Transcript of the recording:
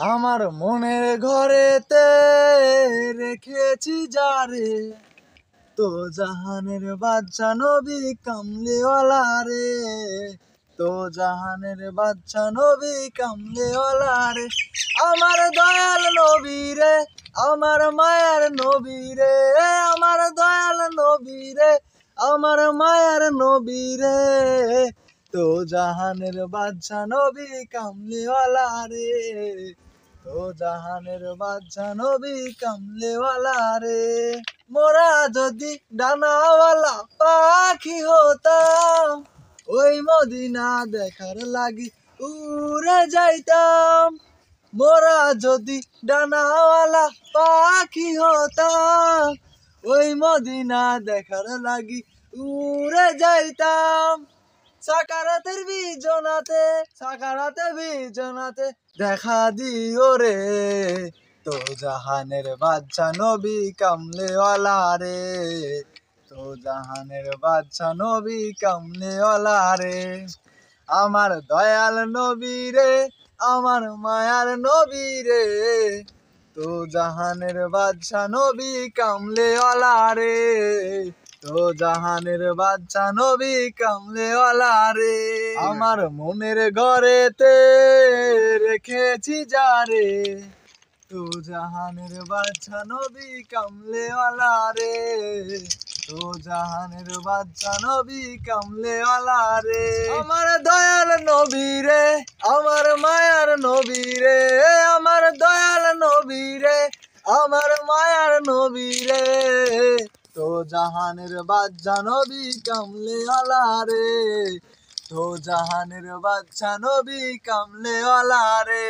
আমার মনের ঘরেতে রেখেছি যারে, তো জাহানের বাদশা নবী কামলিওয়ালা রে, তো জাহানের বাদশা নবী কামলিওয়ালা রে। আমার দয়াল নবী রে, আমার মায়ার নবী রে, আমার দয়াল নবী রে, আমার মায়ার নবী রে, তো জাহানের বাদশা নবী কামলিওয়ালা রে, তো জাহানের বাদশা নবী কামলিওয়ালা রে। মোরা যদি ডানাওয়ালা পাখি হতাম, ওই মদিনা দেখার লাগি উড়ে যাইতাম। মোরা যদি ডানাওয়ালা পাখি হতাম, ওই মদিনা দেখার লাগি উড়ে যাইতাম। সাকারাতের বিজনাতে, সাকারাতে বিজনাতে দেখা দিও রে, তো জাহানের বাদশা নবী কামলিওয়ালা রে, তো জাহানের বাদশা নবী কামলিওয়ালা রে। আমার দয়াল নবী রে, আমার মায়ার নবী রে, তো জাহানের বাদশা নবী কামলিওয়ালা রে, তো জাহানের বাদশা নবী কামলিওয়ালা রে। আমার মনের ঘরেতে রেখেছি যারে, তো জাহানের বাদশা নবী কামলিওয়ালা রে, তো জাহানের বাদশা নবী কামলিওয়ালা রে। আমার দয়াল নবী রে, আমার মায়ার নবী রে, আমার দয়াল নবী রে, আমার মায়ার নবী রে, তো জাহানের বাদশা নবী কামলিওয়ালা রে, তো জাহানের বাদশা নবী কামলিওয়ালা রে।